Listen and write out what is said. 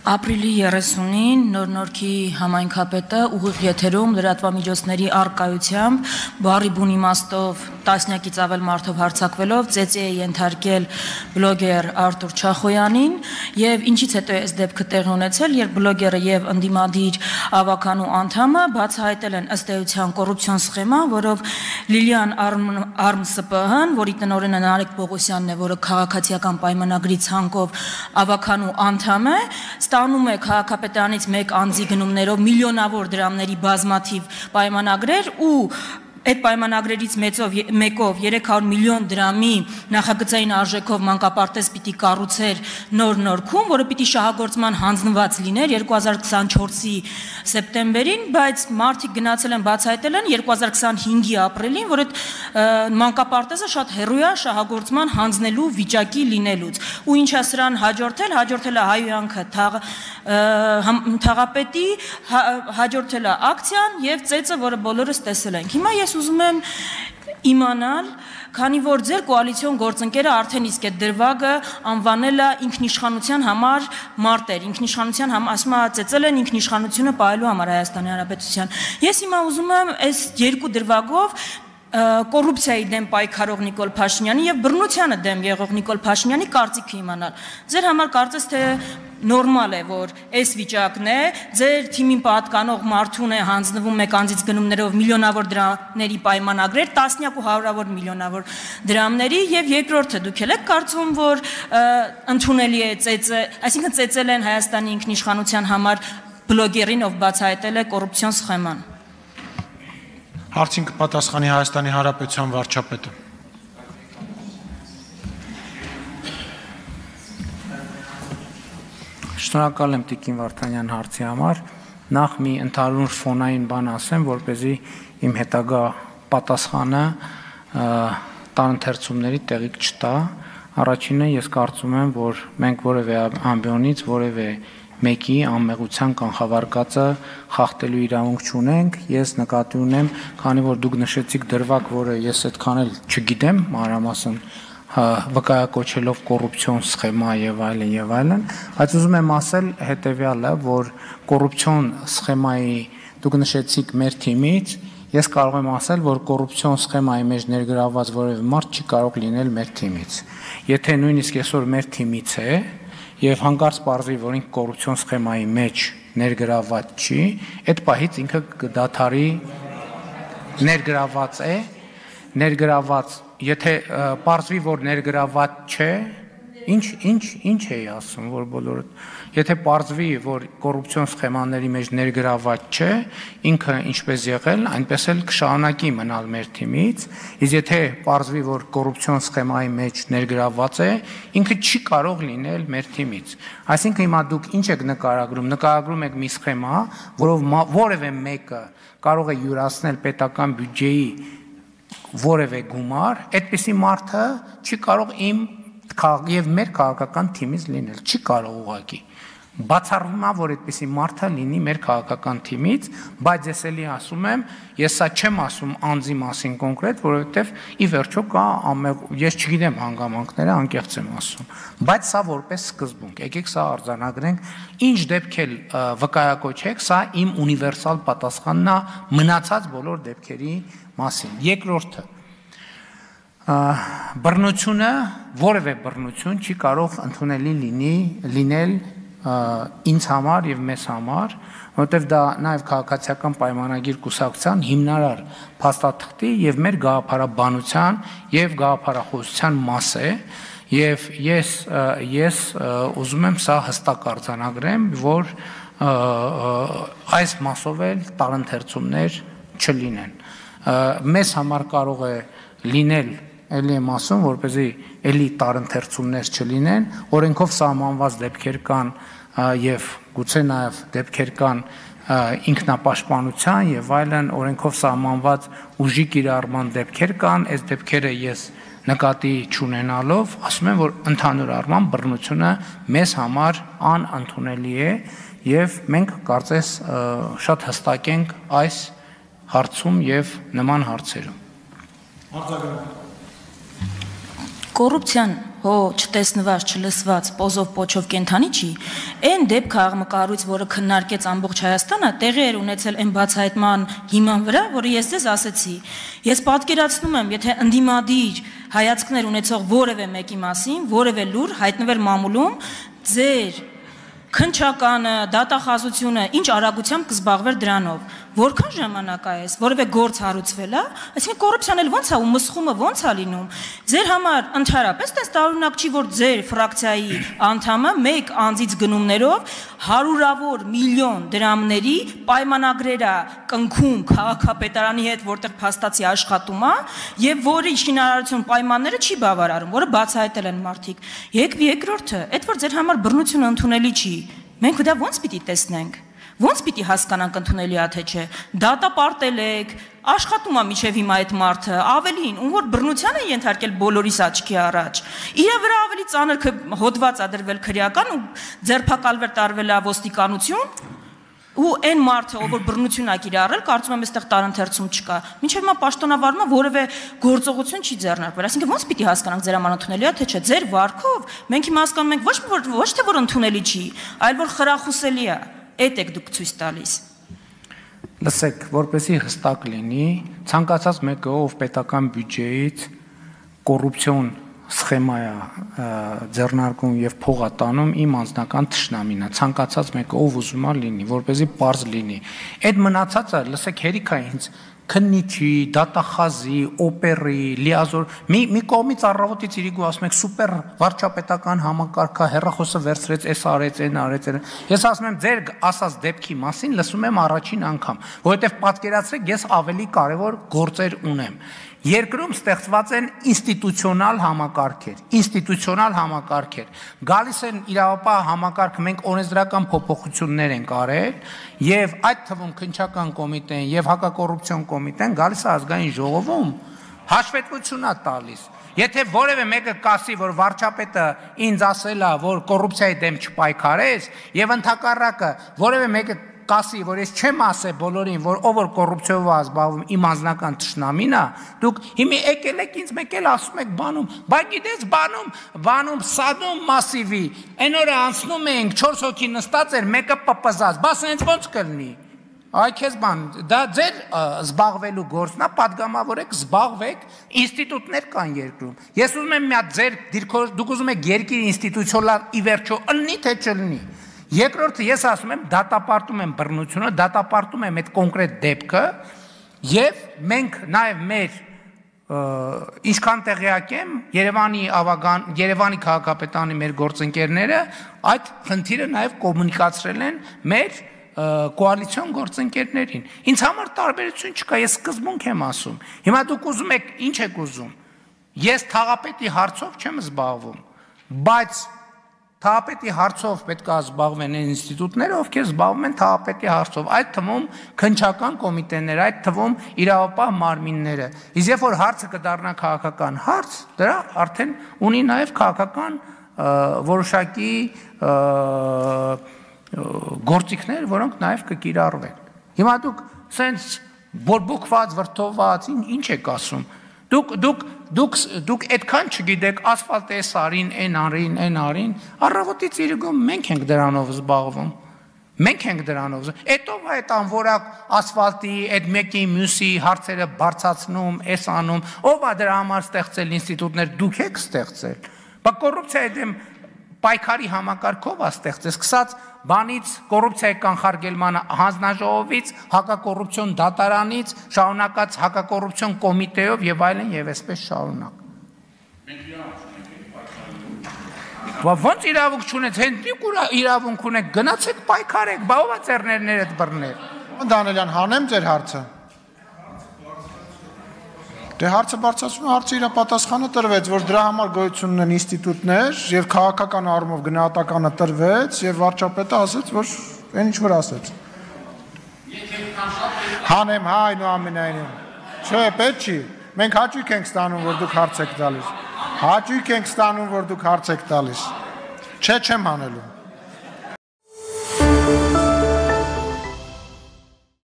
Ապրիլի 30-ին Նոր-Նորքի համայնքապետը ուղիղ եթերում լրատվամիջոցների առկայությամբ բառի բուն իմաստով տասնյակից ավել մարդով հարձակվելով ծեծի է ենթարկել բլոգեր Արտուր Չախոյանին եւ ինչից հետո է այս դեպքը տեղի ունեցել, երբ բլոգերը եւ ընդդիմադիր ավականու անդամը բացահայտել են ըստ էության կոռուպցիոն սխեմա, որով Լիլիան Արմ-ՍՊՀ-ն, որի տնօրենը Նարեկ Պողոսյանն է, որը քաղաքացիական պայմանագրի ցանկով ավականու անդամ է, ստանում է քաղաքապետարանից մեկ անձի գնումներով միլիոնավոր դրամների բազմաթիվ պայմանագրեր ու այդ պայմանագրերից մեկով 300 միլիոն դրամի նախագծային արժեքով մանկապարտեզ պիտի կառուցեր Նոր-Նորքում, որը պիտի շահագործման հանձնված լիներ 2024-ի սեպտեմբերին, բայց մարդիկ գնացել են բացահայտել են 2025-ի ապրիլին, որ այդ մանկապարտեզը շատ հեռու է շահագործման հանձնելու վիճակի լինելուց։ Ու ինչա սրան հաջորդել է հայհոյանքը թաղապետի, հաջորդել է ակցիան եւ ծեծը, որը բոլորս տեսել ենք։ Հիմա ես ուզում եմ իմանալ, քանի որ ձեր կոալիցիոն գործընկերը արդեն իսկ այդ դրվագը անվանել է ինքնիշխանության համար մարտեր, ինքնիշխանության ասում է ծեծել են ինքնիշխանությունը պահելու համար Հայաստանի Հանրապետության։ Ես հիմա ուզում եմ այս երկու դրվագով կոռուպցիայի դեմ պայքարող Նիկոլ Փաշինյանի եւ բռնությանը դեմ եղող Նիկոլ Փաշինյանի կարծիքը իմանալ։ Ձեր համար կարծես թե նորմալ է, որ այս վիճակն է, ձեր թիմին պատկանող մարդուն է հանձնվում մեկ անձից գնումներով միլիոնավոր դրամների պայմանագրեր, տասնյակ ու հարյուրավոր միլիոնավոր դրամների եւ երկրորդը դուք եք կարծում, որ ընդունելի է ծեծը, այսինքն ծեծել են Հայաստանի ինքնիշխանության համար բլոգերին, ով բացահայտել է կոռուպցիոն սխեման։ Հարցին կպատասխանի Հայաստանի Հանրապետության վարչապետը։ Շնորհակալ եմ Տիկին Վարդանյան հարցի համար։ Նախ մի ընդհանուր ֆոնային բան ասեմ, որպեսզի իմ հետագա պատասխանը տարընթերցումների տեղիք չտա։ Առաջինը ես կարծում եմ, որ մենք որևէ ամբիոնից որևէ մեկի անմեղության կանխավարկածը խախտելու իրավունք չունենք։ Ես նկատի ունեմ, քանի որ դուք նշեցիք դրվագ, որը ես այդքան էլ չգիտեմ, մանրամասն վկայակոչելով կոռուպցիոն սխեմա եւ այլն, բայց ուզում եմ ասել հետեւյալը, որ կոռուպցիոն սխեմայի դուք նշեցիք մեր թիմից, ես կարող եմ ասել, որ կոռուպցիոն սխեմայի մեջ ներգրավված որևէ մարդ չի կարող լինել մեր թիմից։ Եթե նույնիսկ այսօր մեր թիմից է եւ հանկարծ պարզվի, որ ինքը կոռուպցիոն սխեմայի մեջ ներգրավված չի, այդ պահից ինքը կդադարի ներգրավված է, եթե պարզվի, որ ներգրավված չէ, ինչ էի ասում, որ բոլորը, եթե պարզվի, որ կոռուպցիոն սխեմաների մեջ ներգրավված չէ, ինքը ինչպես եղել, այնպես էլ կշարունակի մնալ մեր թիմից, իսկ եթե պարզվի, որ կոռուպցիոն սխեմայի մեջ ներգրավված է, ինքը չի կարող լինել մեր թիմից։ Այսինքն հիմա դուք ինչ եք նկարագրում եք մի սխեմա, որով որևէ մեկը կարող է յուրացնել պետական բյուջեի որևէ գումար, այդպիսի մարդը չի կարող եւ մեր քաղաքական թիմից լինել, չի կարող ուղղակի։ Բացառվում է, որ այդպիսի մարդը լինի մեր քաղաքական թիմից, բայց ես էլի ասում եմ, ես սա չեմ ասում անձի մասին կոնկրետ, որովհետեւ ի վերջո կա ես չգիտեմ հանգամանքները, անկեղծ եմ ասում, բայց սա որպես սկզբունք, եկեք սա արձանագրենք, ինչ դեպք էլ վկայակոչեք, սա իմ ունիվերսալ պատասխանն է մնացած բոլոր դեպքերի մասին։ Երկրորդը բռնությունը, որևէ բռնություն չի կարող ընդունելի լինել ինձ համար եւ մեզ համար, որովհետեւ դա նաեւ քաղաքացիական պայմանագիր կուսակցության հիմնարար փաստաթղթի եւ մեր գաղափարաբանության եւ գաղափարախոսության մաս է, եւ ես ուզում եմ սա հստակ արձանագրեմ, որ այս մասով էլ տարընթերցումներ չլինեն։ Մեզ համար կարող է լինել էլի եմ ասում, որպեսզի էլի տարընթերցումներ չլինեն, օրենքով սահմանված դեպքեր կան եւ գուցե նաեւ դեպքեր կան ինքնապաշտպանության եւ այլն օրենքով սահմանված ուժի կիրառման դեպքեր կան, այս դեպքերը ես նկատի չունենալով ասում եմ, որ ընդհանուր առմամբ բռնությունը մեզ համար անընդունելի է եւ մենք կարծես շատ հստակ ենք այս հարցում եւ նման հարցերում։ Կոռուպցիան հո չտեսնված, չլսված, պոզով պոչով կենթանի չի, այն դեպքը աղմկարույց, որը քննարկեց ամբողջ Հայաստանը, տեղի էր ունեցել այն բացահայտման հիման վրա, որը ես ձեզ ասեցի։ Ես պատկերացնում եմ, եթե ընդդիմադիր հայացքներ ունեցող որևէ մեկի մասին, որևէ լուր հայտնվեր մամուլում, ձեր քնչականը, դատախազությունը ինչ արագությամբ կզբաղվեր դրանով, որքան ժամանակ է այս, որևէ գործ հարուցվել է, այսինքն կոռուպցիան էլ ոնց է ու մսխումը ոնց է լինում։ Ձեր համար ընդհանրապես տես տարօրինակ չի, որ ձեր ֆրակցիայի անդամը մեկ անձից գնումներով հարյուրավոր միլիոն դրամների պայմանագրեր է կնքում քաղաքապետարանի հետ, որտեղ փաստացի աշխատում է, եւ որի շինարարություն պայմանները չի բավարարում, որը բացահայտել են մարդիկ։ Երկրորդը, այդ որ ձեր համար բռնությունը ընդունելի չի, մենք դա ոնց պիտի տեսնենք։ Ոնց պիտի հասկանանք ընդունելի է թե չէ։ Դատապարտել եք, աշխատում է մինչև հիմա այդ մարդը, ավելին, ում որ բռնության է ենթարկել բոլորիս աչքի առաջ։ Իր վրա ավելի ծանր հոդված ա դրվել քրեական ու ձերբակալվել տարվել է ոստիկանություն, ու այն մարդը, ով որ բռնություն ա կիրառել, կարծում եմ այստեղ տարընթերցում չկա։ Մինչև հիմա պաշտոնավարումը որևէ գործողություն չի ձեռնարկվել։ Այսինքն ոնց պիտի հասկանանք ձեր համար ընդունելի է թե չէ։ Ձեր վարքով մենք հիմա հասկանում ենք ոչ թե որ ընդունելի չի, այլ որ խրախուսելի է։ Այդ եք դուք ցույց տալիս։ Լսեք, որպեսզի հստակ լինի, ցանկացած մեկը, ով պետական բյուջեից կոռուպցիոն սխեմա է ձեռնարկում եւ փող է տանում, իմ անձնական թշնամին է, ցանկացած մեկը, ով ուզում է լինի, որպեսզի པարզ լինի։ Այդ մնացածը, լսեք, հերիք է ինձ քննիչի, դատախազի, օպերի, լիազոր մի կողմից առավոտից իրիկու ասում եք սուպեր վարչապետական համակարգը հեռախոսը վերցրեց, էս արեց, այն արեց, այն։ Ես ասում եմ ձեր ասած դեպքի մասին լսում եմ առաջին անգամ, որովհետև պատկերացրեք, ես ավելի կարևոր գործեր ունեմ։ Երկրում ստեղծված են ինստիտուցիոնալ համակարգեր, գալիս են իրավապահ համակարգ, մենք օրենսդրական փոփոխություններ ենք արել, եւ այդ թվում քննչական կոմիտեն եւ հակակոռուպցիոն կոմիտեն գալիս է ազգային ժողովում, հաշվետվություն է տալիս։ Եթե որևէ մեկը կասի, որ վարչապետը ինձ ասել է, որ կոռուպցիայի դեմ չպայքարես, եւ ընդհակառակը որևէ մեկը կասի, որ ես չեմ ասել բոլորին, որ ով որ կոռուպցիայով է զբաղվում, իմ անձնական թշնամին է, դուք հիմա եկել եք ինձ մեկ էլ ասում եք բանում, բայց գիտես բանում սադում մասիվի, այն օրը անցնում ենք 4 հոգի նստած էր, մեկը պպզած, բաս այնց ոնց կլինի։ Այ քեզ բան, դա ձեր զբաղվելու գործն է, պատգամավորեք, զբաղվեք, ինստիտուտներ կան երկրում։ Ես ուզում եմ մի հատ ձեր դուք ուզում եք երկիր ինստիտուցիոնալ ի վերջո ըլնի թե չըլնի։ Երկրորդը ես ասում եմ դատապարտում եմ բռնությունը, դատապարտում եմ այդ կոնկրետ դեպքը եւ մենք նաեւ մեր ինչքան տեղյակ եմ Երևանի քաղաքապետարանի մեր գործընկերները այդ խնդիրը նաեւ կոմունիկացրել են մեր կոալիցիոն գործընկերներին։ Ինձ համար տարբերություն չկա, ես սկզբունք եմ ասում։ Հիմա դուք ուզում եք, ինչ եք ուզում։ Ես թաղապետի հարցով չեմ զբաղվում, բայց թաղապետի հարցով պետք է զբաղվեն այն ինստիտուտները, ովքեր զբաղվում են թաղապետի հարցով, այդ թվում քննչական կոմիտեները, այդ թվում իրավապահ մարմինները։ Իսկ երբ որ հարցը կդառնա քաղաքական հարց, դրա արդեն ունի նաև քաղաքական որոշակի գործիքներ, որոնք նաև կկիրառվեն։ Հիմա դուք սենց բորբոքված, վրդովված, ինչ եք ասում։ Դուք այդքան չգիտեք, ասֆալտ էս արին, այն արին, առավոտից իրգում մենք ենք դրանով զբաղվում։ Էդ ով այդ անվորակ ասֆալտի, այդ մեկի մյուսի հարցերը բարձացնում, էս անում, ով է դրա համար ստեղծել ինստիտուտներ, դուք եք ստեղծել։ Բա կոռուպցիայի դեմ պայքարի համակարգով է ստեղծել, սկսած բանից կոռուպցիայի կանխարգելման հանձնաժողովից, հակակոռուպցիոն դատարանից, շարունակած հակակոռուպցիոն կոմիտեով եւ այլն եւ այսպես շարունակ։ Ոնց իրավունք չունեք, հենց իրավունք ունեք, գնացեք պայքարեք, բա ով է ծերներներդ բռնել։ Դանելյան, հանեմ ձեր հարցը։ Դե հարցը բարձրացում հարցը իր պատասխանը տրվեց, որ դրա համար գոյություն ունեն ինստիտուտներ եւ քաղաքական առումով գնահատականը տրվեց եւ վարչապետը ասաց, որ այն ինչ որ ասաց։ Հանեմ, այնուամենայնիվ։ Չէ, պետք չի։ Մենք հաճույք ենք ստանում, որ դուք հարց եք տալիս։ Չէ, չեմ հանելու։